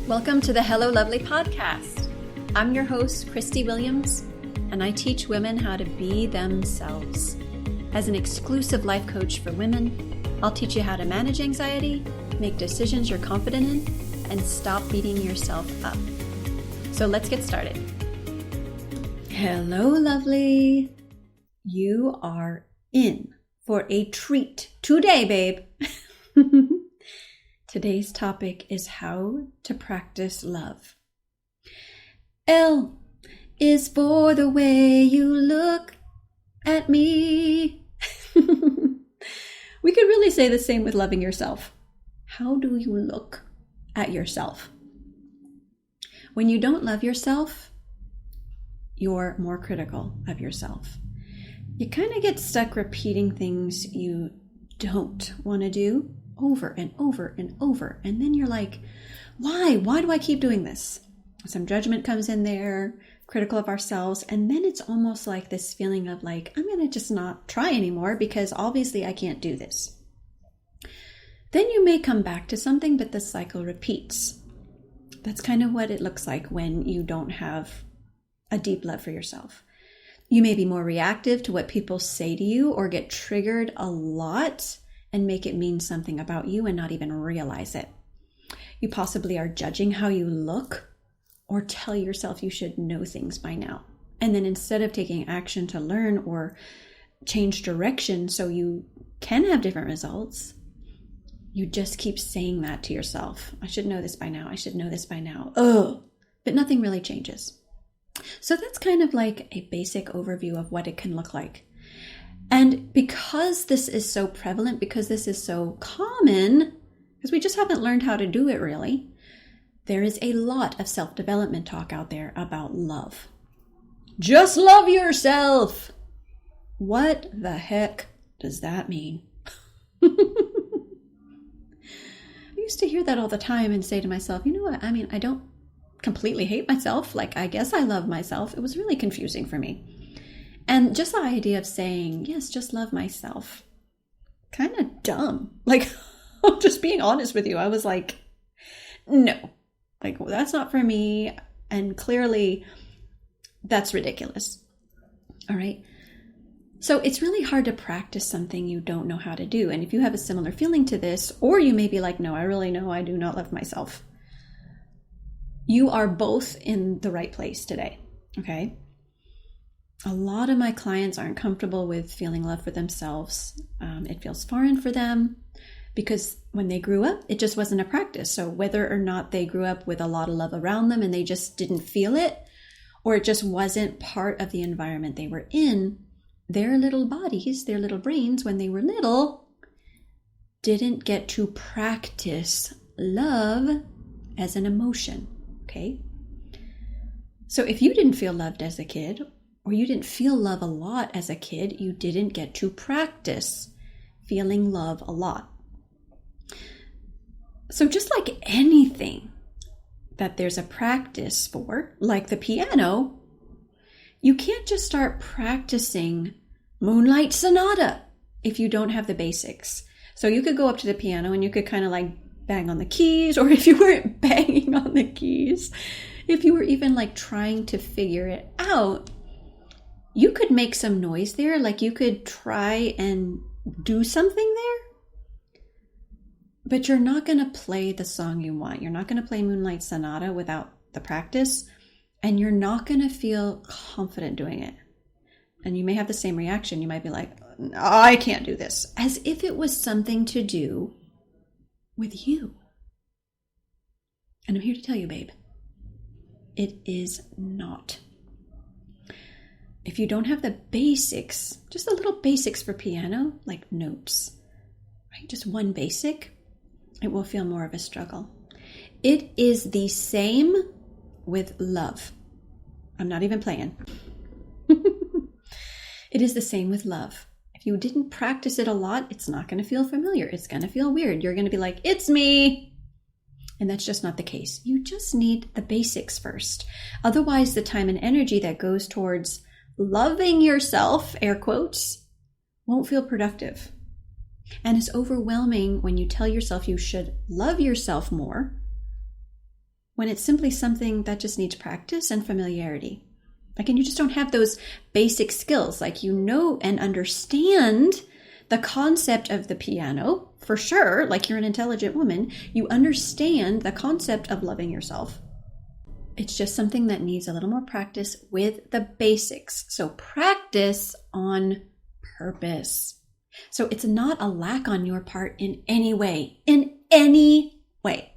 Welcome to the Hello Lovely podcast. I'm your host, Christie Williams, and I teach women how to be themselves. As an exclusive life coach for women, I'll teach you how to manage anxiety, make decisions you're confident in, and stop beating yourself up. So let's get started. Hello, lovely. You are in for a treat today, babe. Today's topic is how to practice love. L is for the way you look at me. We could really say the same with loving yourself. How do you look at yourself? When you don't love yourself, you're more critical of yourself. You kind of get stuck repeating things you don't want to do over and over and over. And then you're like, why? Why do I keep doing this? Some judgment comes in there, critical of ourselves. And then it's almost like this feeling of like, I'm going to just not try anymore because obviously I can't do this. Then you may come back to something, but the cycle repeats. That's kind of what it looks like when you don't have a deep love for yourself. You may be more reactive to what people say to you or get triggered a lot and make it mean something about you and not even realize it. You possibly are judging how you look or tell yourself you should know things by now. And then instead of taking action to learn or change direction so you can have different results, you just keep saying that to yourself. I should know this by now. I should know this by now. Oh, but nothing really changes. So that's kind of like a basic overview of what it can look like. And because this is so prevalent, because this is so common, because we just haven't learned how to do it really, there is a lot of self-development talk out there about love. Just love yourself. What the heck does that mean? I used to hear that all the time and say to myself, you know what? I mean, I don't completely hate myself. Like, I guess I love myself. It was really confusing for me. And just the idea of saying, yes, just love myself, kind of dumb. Like, just being honest with you, I was like, no, like, well, that's not for me. And clearly that's ridiculous. All right. So it's really hard to practice something you don't know how to do. And if you have a similar feeling to this, or you may be like, no, I really know I do not love myself. You are both in the right place today. Okay. A lot of my clients aren't comfortable with feeling love for themselves. It feels foreign for them because when they grew up, it just wasn't a practice. So whether or not they grew up with a lot of love around them and they just didn't feel it, or it just wasn't part of the environment they were in, their little bodies, their little brains, when they were little, didn't get to practice love as an emotion. Okay? So if you didn't feel loved as a kid, or you didn't feel love a lot as a kid, you didn't get to practice feeling love a lot. So just like anything that there's a practice for, like the piano, you can't just start practicing Moonlight Sonata if you don't have the basics. So you could go up to the piano and you could kind of like bang on the keys, or if you weren't banging on the keys, if you were even like trying to figure it out, you could make some noise there, like you could try and do something there, but you're not going to play the song you want. You're not going to play Moonlight Sonata without the practice, and you're not going to feel confident doing it. And you may have the same reaction. You might be like, I can't do this, as if it was something to do with you. And I'm here to tell you, babe, it is not. If you don't have the basics, just the little basics for piano, like notes, right? Just one basic, it will feel more of a struggle. It is the same with love. I'm not even playing. It is the same with love. If you didn't practice it a lot, it's not going to feel familiar. It's going to feel weird. You're going to be like, it's me. And that's just not the case. You just need the basics first. Otherwise, the time and energy that goes towards loving yourself, air quotes, won't feel productive. And it's overwhelming when you tell yourself you should love yourself more, when it's simply something that just needs practice and familiarity. Like, and you just don't have those basic skills. Like, you know and understand the concept of the piano, for sure. Like, you're an intelligent woman. You understand the concept of loving yourself. It's just something that needs a little more practice with the basics. So practice on purpose. So it's not a lack on your part in any way. In any way.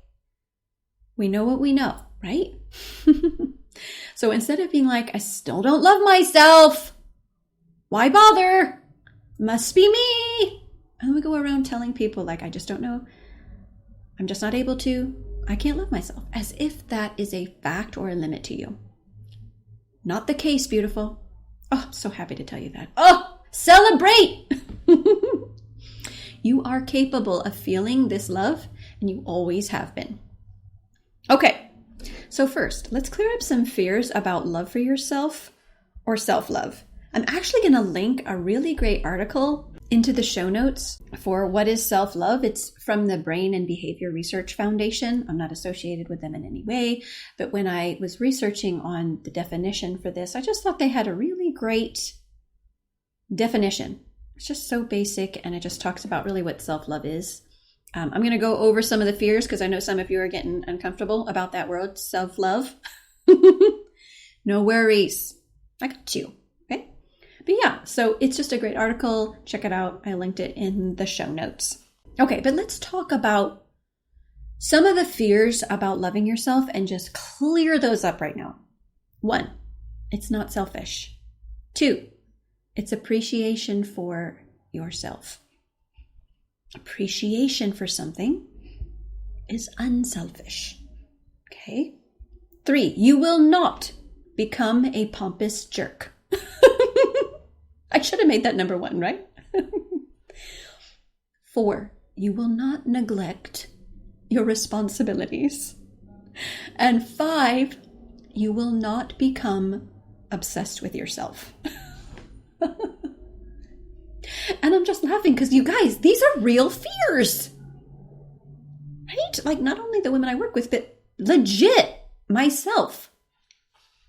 We know what we know, right? So instead of being like, I still don't love myself, why bother? Must be me. And we go around telling people like, I just don't know. I'm just not able to. I can't love myself. As if that is a fact or a limit to you. Not the case, beautiful. Oh, I'm so happy to tell you that. Oh, celebrate. You are capable of feeling this love, and you always have been. Okay. So first, let's clear up some fears about love for yourself or self-love. I'm actually going to link a really great article into the show notes for what is self-love. It's from the Brain and Behavior Research Foundation. I'm not associated with them in any way, but when I was researching on the definition for this, I just thought they had a really great definition. It's just so basic, and it just talks about really what self-love is. I'm going to go over some of the fears because I know some of you are getting uncomfortable about that word, self-love. No worries. I got you. Okay. But yeah, so it's just a great article. Check it out. I linked it in the show notes. Okay, but let's talk about some of the fears about loving yourself and just clear those up right now. 1, it's not selfish. 2, it's appreciation for yourself. Appreciation for something is unselfish. Okay. 3, you will not become a pompous jerk. I should have made that number 1, right? 4, you will not neglect your responsibilities. And 5, you will not become obsessed with yourself. And I'm just laughing because you guys, these are real fears. Right? Like, not only the women I work with, but legit myself.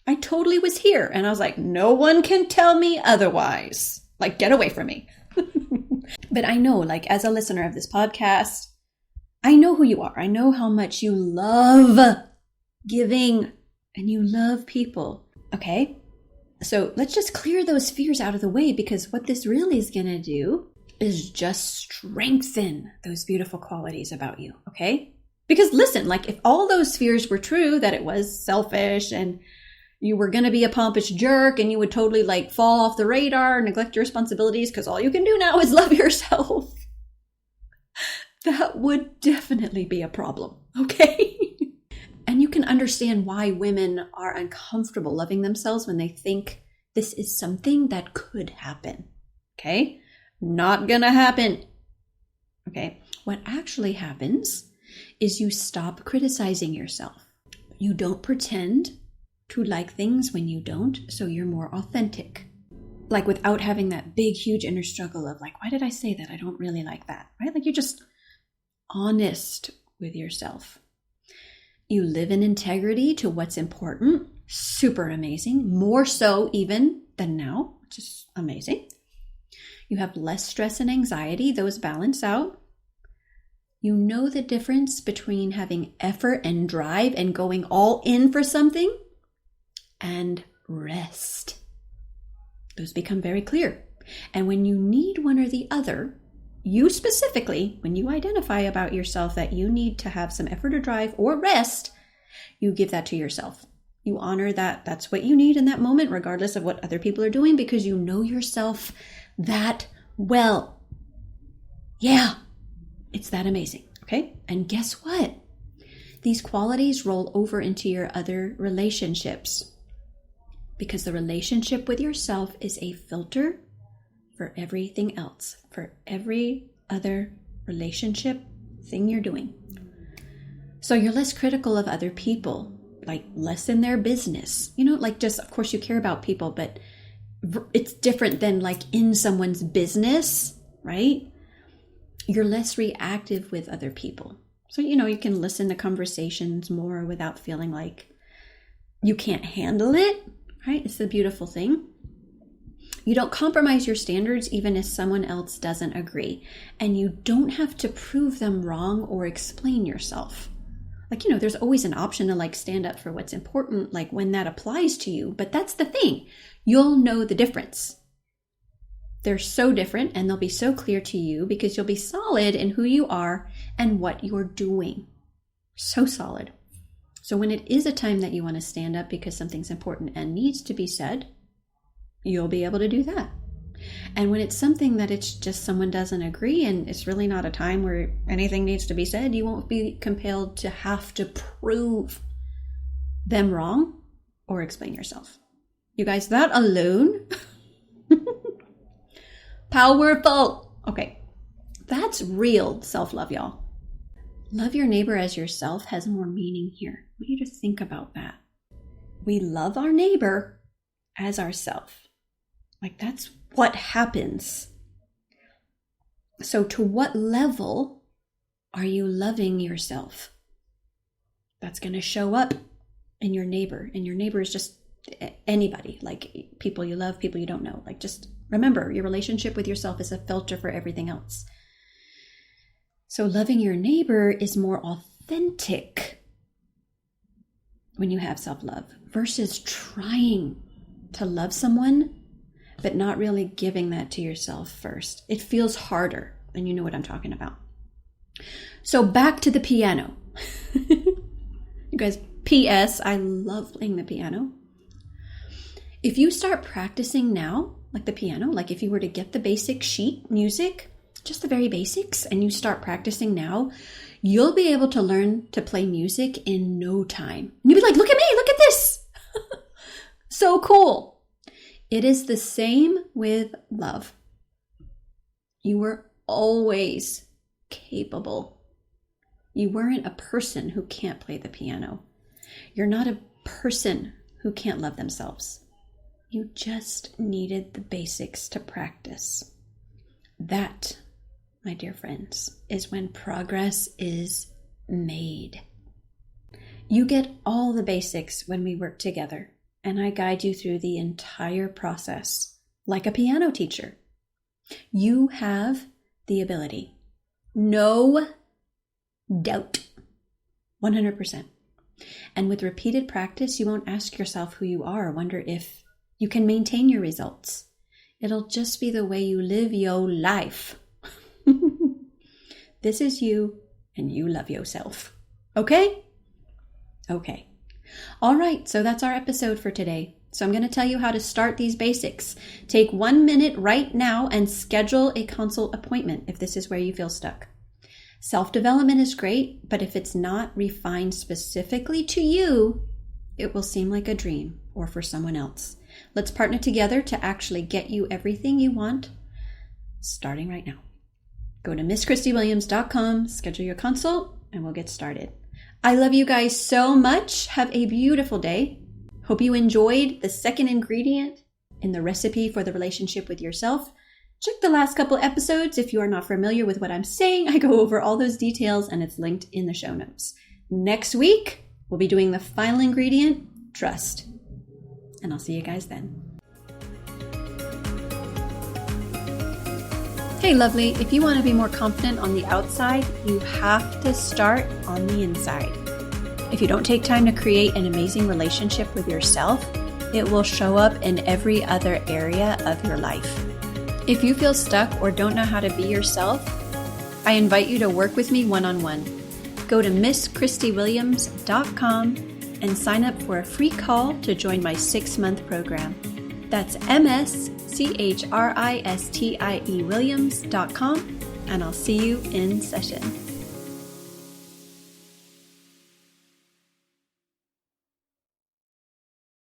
I totally was here and I was like, no one can tell me otherwise. Like, get away from me. But I know, like, as a listener of this podcast, I know who you are. I know how much you love giving and you love people. Okay? So let's just clear those fears out of the way, because what this really is going to do is just strengthen those beautiful qualities about you, okay? Because listen, like, if all those fears were true, that it was selfish and you were going to be a pompous jerk and you would totally like fall off the radar, neglect your responsibilities because all you can do now is love yourself, that would definitely be a problem, okay? And you can understand why women are uncomfortable loving themselves when they think this is something that could happen. Okay? Not gonna happen. Okay? What actually happens is you stop criticizing yourself. You don't pretend to like things when you don't, so you're more authentic. Like, without having that big, huge inner struggle of like, why did I say that? I don't really like that, right? Like, you're just honest with yourself. You live in integrity to what's important. Super amazing. More so even than now, which is amazing. You have less stress and anxiety. Those balance out. You know the difference between having effort and drive and going all in for something and rest. Those become very clear. And when you need one or the other, you specifically, when you identify about yourself that you need to have some effort or drive or rest, you give that to yourself. You honor that that's what you need in that moment, regardless of what other people are doing, because you know yourself that well. Yeah, it's that amazing. Okay. And guess what? These qualities roll over into your other relationships, because the relationship with yourself is a filter for everything else, for every other relationship thing you're doing. So you're less critical of other people, like less in their business. You know, like, just, of course you care about people, but it's different than like in someone's business, right? You're less reactive with other people. So, you can listen to conversations more without feeling like you can't handle it, right? It's the beautiful thing. You don't compromise your standards even if someone else doesn't agree. And you don't have to prove them wrong or explain yourself. Like, there's always an option to stand up for what's important, like when that applies to you. But that's the thing. You'll know the difference. They're so different and they'll be so clear to you because you'll be solid in who you are and what you're doing. So solid. So when it is a time that you want to stand up because something's important and needs to be said, you'll be able to do that. And when it's something that it's just someone doesn't agree and it's really not a time where anything needs to be said, you won't be compelled to have to prove them wrong or explain yourself. You guys, that alone, powerful. Okay, that's real self-love, y'all. Love your neighbor as yourself has more meaning here. I want you to think about that. We love our neighbor as ourself. That's what happens. So to what level are you loving yourself? That's going to show up in your neighbor. And your neighbor is just anybody, like people you love, people you don't know. Just remember, your relationship with yourself is a filter for everything else. So loving your neighbor is more authentic when you have self-love versus trying to love someone but not really giving that to yourself first. It feels harder, and you know what I'm talking about. So back to the piano. You guys, P.S. I love playing the piano. If you start practicing now, like the piano, like if you were to get the basic sheet music, just the very basics, and you start practicing now, you'll be able to learn to play music in no time. And you'll be like, look at me, look at this. So cool. It is the same with love. You were always capable. You weren't a person who can't play the piano. You're not a person who can't love themselves. You just needed the basics to practice. That, my dear friends, is when progress is made. You get all the basics when we work together. And I guide you through the entire process like a piano teacher. You have the ability. No doubt. 100%. And with repeated practice, you won't ask yourself who you are or wonder if you can maintain your results. It'll just be the way you live your life. This is you, and you love yourself. Okay? Okay. All right, so that's our episode for today. So I'm going to tell you how to start these basics. Take 1 minute right now and schedule a consult appointment if this is where you feel stuck. Self-development is great, but if it's not refined specifically to you, it will seem like a dream or for someone else. Let's partner together to actually get you everything you want, starting right now. Go to MissChristieWilliams.com, schedule your consult, and we'll get started. I love you guys so much. Have a beautiful day. Hope you enjoyed the second ingredient in the recipe for the relationship with yourself. Check the last couple episodes if you are not familiar with what I'm saying. I go over all those details and it's linked in the show notes. Next week, we'll be doing the final ingredient, trust. And I'll see you guys then. Hey, lovely, if you want to be more confident on the outside, you have to start on the inside. If you don't take time to create an amazing relationship with yourself, it will show up in every other area of your life. If you feel stuck or don't know how to be yourself, I invite you to work with me one-on-one. Go to MissChristieWilliams.com and sign up for a free call to join my 6-month program. That's MissChristieWilliams.com, and I'll see you in session.